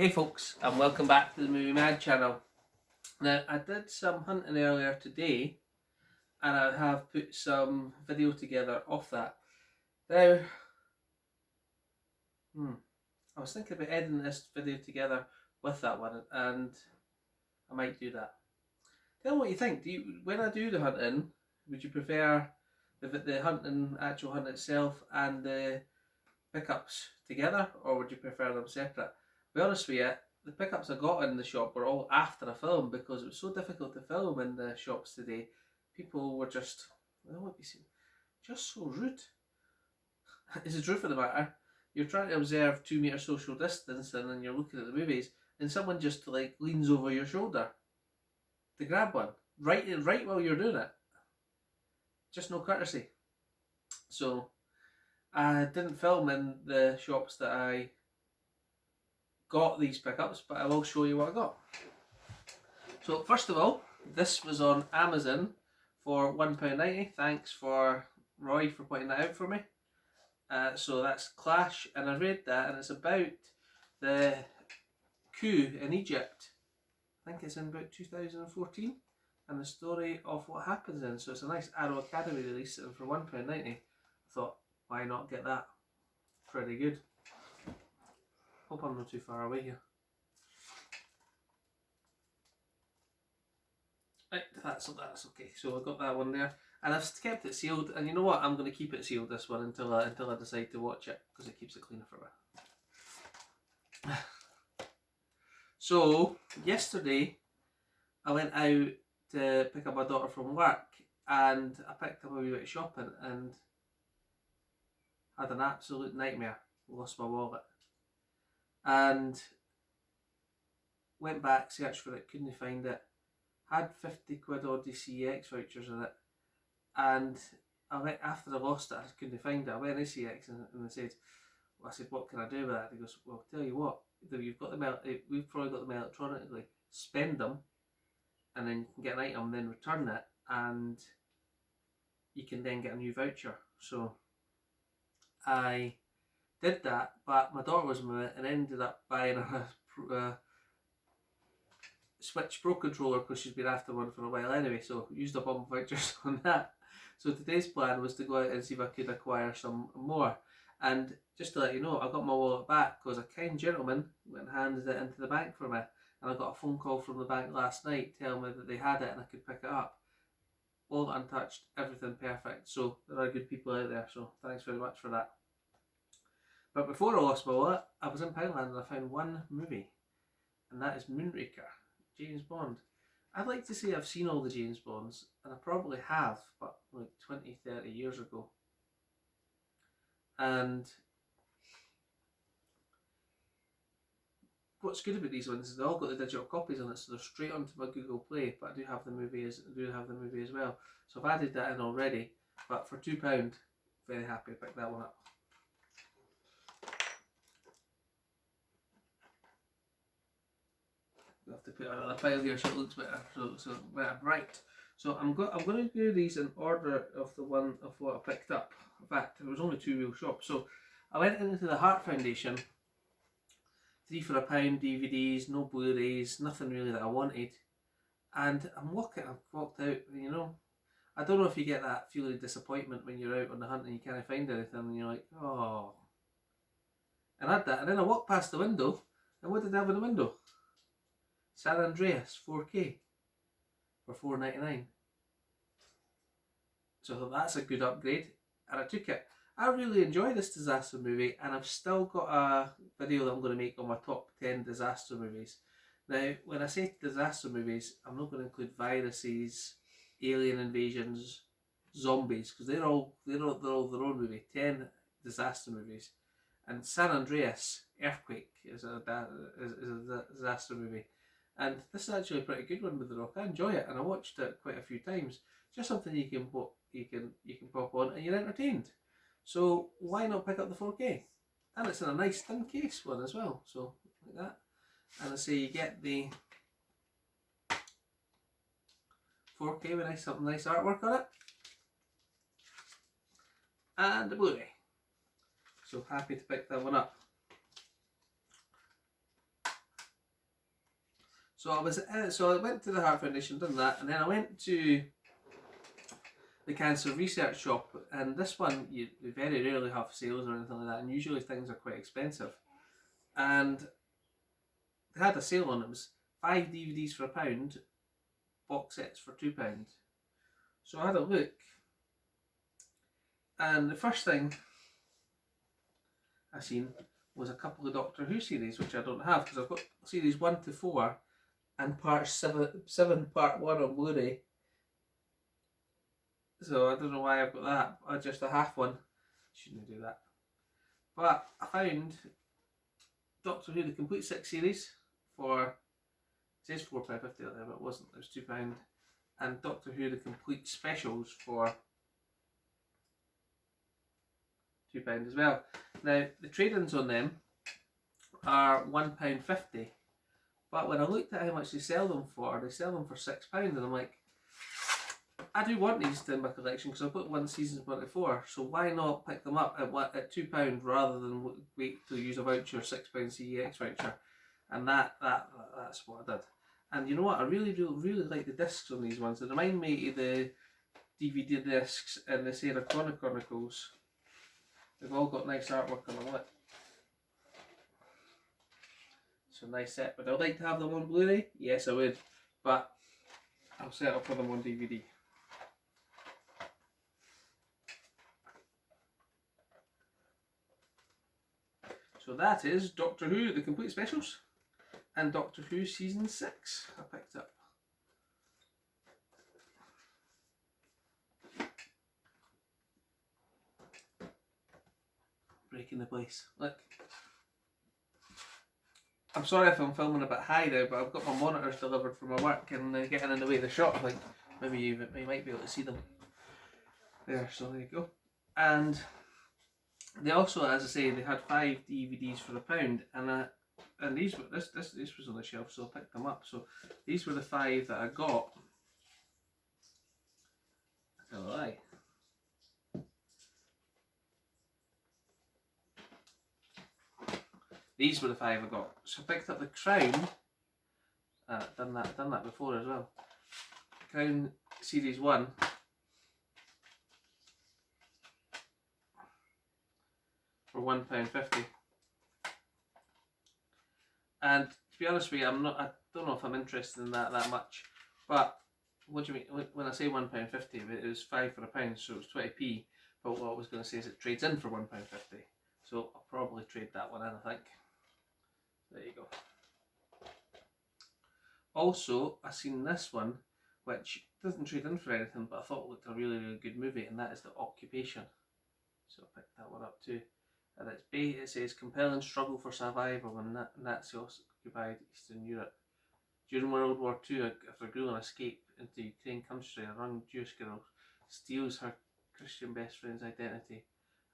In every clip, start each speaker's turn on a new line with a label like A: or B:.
A: Hey folks, and welcome back to the Movie Mad channel. Now, I did some hunting earlier today, and I have put some video together of that. Now, I was thinking about editing this video together with that one, and I might do that. Tell me what you think. When I do the hunting, would you prefer the hunting, actual hunt itself, and the pickups together, or would you prefer them separate? To be honest with you, the pickups I got in the shop were all after I filmed because it was so difficult to film in the shops today. People were just, just so rude. It's the truth of the matter. You're trying to observe 2 metre social distance and then you're looking at the movies and someone just like leans over your shoulder to grab one right while you're doing it. Just no courtesy. So I didn't film in the shops that I got these pickups, but I will show you what I got. So first of all, this was on Amazon for £1.90. Thanks for Roy for pointing that out for me. So that's Clash, and I read that, and it's about the coup in Egypt. I think it's in about 2014, and the story of what happens in. So it's a nice Arrow Academy release, and for £1.90, I thought, why not get that? Pretty good. Hope I'm not too far away here. Right, that's okay. So I got that one there, and I've kept it sealed. And you know what? I'm going to keep it sealed, this one, until I decide to watch it, because it keeps it cleaner for a bit. So yesterday, I went out to pick up my daughter from work, and I picked up a wee bit of shopping, and had an absolute nightmare. Lost my wallet, and went back, searched for it, couldn't find it. Had 50 quid Audi CX vouchers in it, and I went, after I lost it, I couldn't find it. I went to CX and I said, what can I do with that? He goes, well, tell you what, we've probably got them electronically. Spend them, and then you can get an item, then return it, and you can then get a new voucher. So I did that, but my daughter was with it and ended up buying a Switch Pro controller because she's been after one for a while anyway, so used up all my vouchers on that. So today's plan was to go out and see if I could acquire some more. And just to let you know, I got my wallet back because a kind gentleman went and handed it into the bank for me. And I got a phone call from the bank last night telling me that they had it and I could pick it up. Wallet untouched, everything perfect. So there are good people out there, so thanks very much for that. But before I lost my wallet, I was in Poundland and I found one movie, and that is Moonraker. James Bond. I'd like to say I've seen all the James Bonds, and I probably have, but like 20, 30 years ago. And what's good about these ones is they all got the digital copies on it, so they're straight onto my Google Play, but I do have the movie as well. So I've added that in already, but for £2, very happy to pick that one up. I have to put another pile here so it looks better. So better. Right. So I'm going to do these in order of what I picked up. In fact, there was only 2 real shops. So I went into the Heart Foundation. 3 for £1 DVDs, no Blu-rays, nothing really that I wanted. And I've walked out. You know, I don't know if you get that feeling of disappointment when you're out on the hunt and you can't find anything, and you're like, oh. And I had that, and then I walked past the window, and what did I have in the window? San Andreas 4K for $4.99. So that's a good upgrade, and I took it. I really enjoy this disaster movie, and I've still got a video that I'm going to make on my top 10 disaster movies. Now, when I say disaster movies, I'm not going to include viruses, alien invasions, zombies, because they're all their own movie. 10 disaster movies, and San Andreas Earthquake is a disaster movie. And this is actually a pretty good one with The Rock. I enjoy it, and I watched it quite a few times. Just something you can pop on and you're entertained. So why not pick up the 4K? And it's in a nice thin case one as well. So like that. And I say you get the 4K with some nice artwork on it. And the Blu-ray. So happy to pick that one up. So I went to the Heart Foundation, done that, and then I went to the Cancer Research Shop, and this one they very rarely have sales or anything like that, and usually things are quite expensive. And they had a sale on it. It was 5 DVDs for £1, box sets for £2. So I had a look, and the first thing I seen was a couple of Doctor Who series, which I don't have because I've got series 1 to 4 and part 7 part 1 on Blu-ray. So I don't know why I've got that. I just a half one. Shouldn't do that. But I found Doctor Who the complete 6 series for, it says £4.50 there, but it wasn't. It was £2. And Doctor Who the complete specials for £2 as well. Now the trade-ins on them are £1.50, but when I looked at how much they sell them for £6, and I'm like, I do want these in my collection because I've got one season 1 to 4, so why not pick them up at £2 rather than wait till you use a voucher, £6 CEX voucher, and that's what I did. And you know what? I really like the discs on these ones. They remind me of the DVD discs in the Sarah Connor Chronicles. They've all got nice artwork on them. Look. So nice set. Would I like to have them on Blu-ray? Yes, I would. But I'll settle for them on DVD. So that is Doctor Who, the complete specials, and Doctor Who Season 6 I picked up. Breaking the place. Look. I'm sorry if I'm filming a bit high now, but I've got my monitors delivered from my work and they're getting in the way of the shot. I think maybe you might be able to see them. There, so there you go. And they also, as I say, they had 5 DVDs for £1, and these were this was on the shelf, so I picked them up. So these were the 5 that I got. I tell a lie. These were the 5 I got. So I picked up The Crown. Done that before as well. Crown Series 1. For £1.50. And to be honest with you, I don't know if I'm interested in that much. But what do you mean when I say £1.50? It was 5 for £1, so it was 20p. But what I was going to say is it trades in for £1.50. So I'll probably trade that one in, I think. There you go. Also, I seen this one, which doesn't trade in for anything, but I thought it looked a really good movie, and that is The Occupation. So I picked that one up too. And it says compelling struggle for survival in Nazi-occupied Eastern Europe. During World War II, after a grueling escape into Ukraine country, a young Jewish girl steals her Christian best friend's identity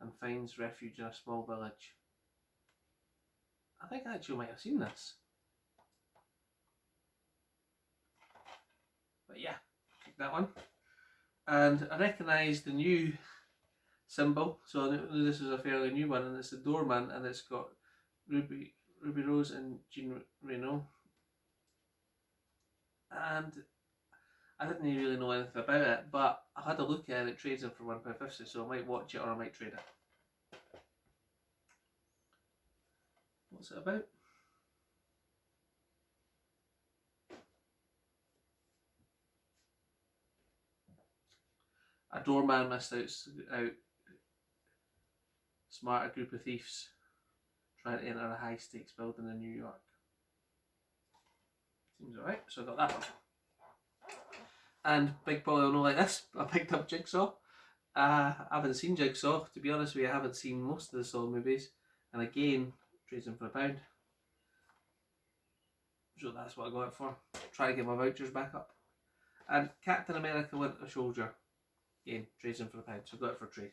A: and finds refuge in a small village. I think I actually might have seen this. But yeah, pick that one. And I recognise the new symbol, so I knew this is a fairly new one, and it's the doorman, and it's got Ruby Rose and Jean Reno. And I didn't really know anything about it, but I had a look at it. It trades in for £1.50, so I might watch it or I might trade it. What's it about? A doorman missed out smart a group of thieves trying to enter a high stakes building in New York. Seems alright, so I got that one. And Big Polly will know like this, I picked up Jigsaw. I haven't seen Jigsaw, to be honest with you. I haven't seen most of the Saw movies, and again, trades in for £1. So that's what I got it for. Try to get my vouchers back up. And Captain America Winter Soldier, again, trades in for £1, so I got it for trade.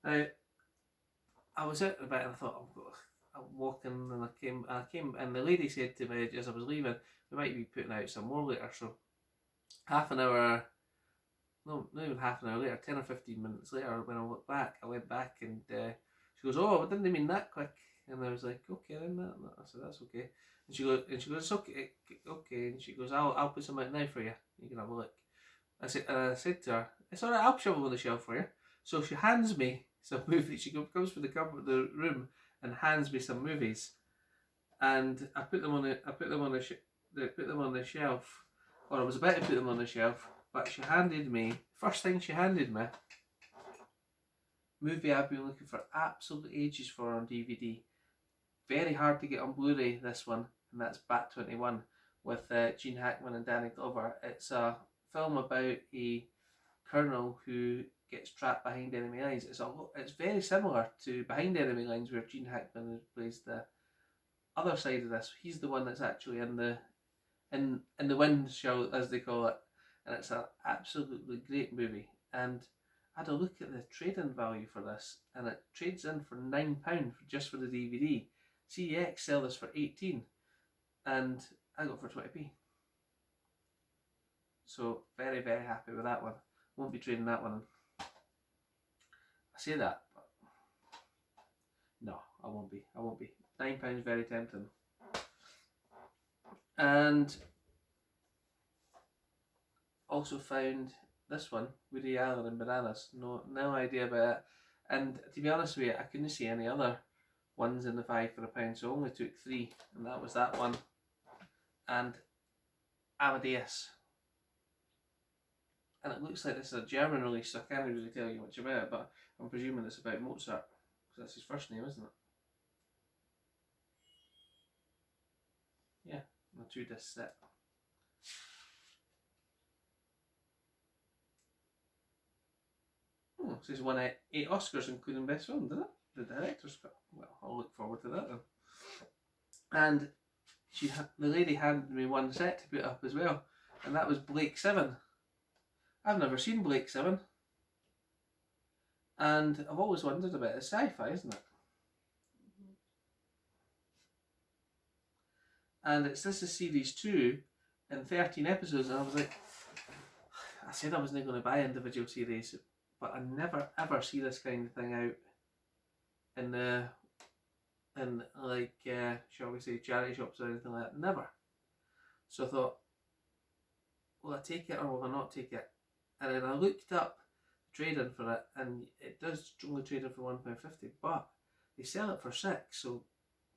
A: Now, I was out about and I thought, I'm walking, and I came, and the lady said to me as I was leaving, we might be putting out some more later. So half an hour, no, not even half an hour later, 10 or 15 minutes later, when I went back, and she goes, "Oh, I didn't mean that quick." And I was like, okay then. I said, that's okay. And she goes, it's okay, okay. And she goes, I'll put some out now for you. You can have a look. I said to her, it's alright, I'll shove them on the shelf for you. So she hands me some movies. She comes from the cupboard, the room, and hands me some movies. And I put them on the shelf, or I was about to put them on the shelf. But she handed me, first thing she handed me, movie I've been looking for absolute ages for on DVD. Very hard to get on Blu-ray, this one, and that's Bat 21 with Gene Hackman and Danny Glover. It's a film about a colonel who gets trapped behind enemy lines. It's very similar to Behind Enemy Lines, where Gene Hackman plays the other side of this. He's the one that's actually in the wind show, as they call it, and it's an absolutely great movie. And I had a look at the trade-in value for this, and it trades in for £9 just for the DVD. CEX sell this for 18, and I got it for 20p. So very, very happy with that one. Won't be trading that one in. I say that, but no, I won't be. £9 very tempting. And also found this one, Woody Allen and Bananas. No idea about it. And to be honest with you, I couldn't see any other ones in the 5 for £1, so I only took 3, and that was that one and Amadeus. And it looks like this is a German release, so I can't really tell you much about it, but I'm presuming it's about Mozart, because that's his first name, isn't it? Yeah, a 2-disc set. Oh, it says won 8 Oscars, including Best Film, didn't it? The director's cut. Well, I'll look forward to that then. And the lady handed me one set to put up as well, and that was Blake 7. I've never seen Blake 7, and I've always wondered about it. It's sci-fi, isn't it? And this is series 2 in 13 episodes, and I was like, I said I wasn't going to buy individual series, but I never ever see this kind of thing out in like shall we say charity shops or anything like that. Never. So I thought, will I take it or will I not take it? And then I looked up trade-in for it, and it does only trade in for £1.50, but they sell it for £6, so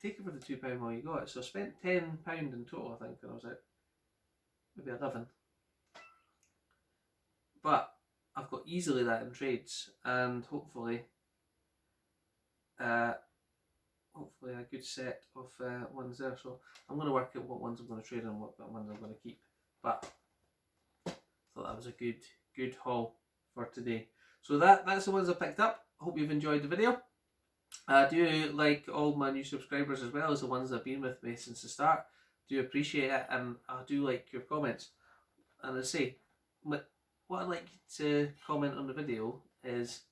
A: take it for the £2 while you got it. So I spent £10 in total, I think, and I was like, maybe 11. But I've got easily that in trades, and hopefully a good set of ones there. So I'm going to work out what ones I'm going to trade and what ones I'm going to keep. But I thought that was a good haul for today. So that's the ones I picked up. I hope you've enjoyed the video. I do like all my new subscribers as well as the ones that have been with me since the start. Do appreciate it, and I do like your comments. And I say, what I'd like you to comment on the video is,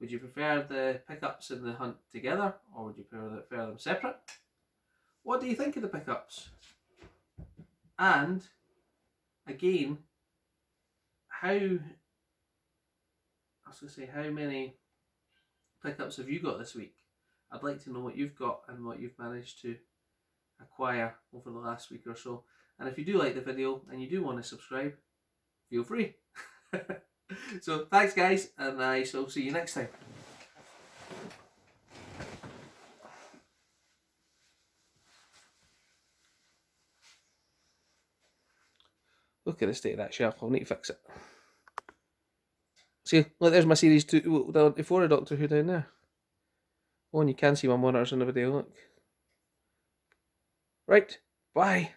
A: would you prefer the pickups and the hunt together, or would you prefer them separate? What do you think of the pickups? And again, how many pickups have you got this week? I'd like to know what you've got and what you've managed to acquire over the last week or so. And if you do like the video and you do want to subscribe, feel free. So thanks guys, and I shall see you next time. Look at the state of that shelf. I'll need to fix it. See, look, there's my series 2, the 4 of Doctor Who down there. Oh, and you can see my monitors in the video, look. Right, bye.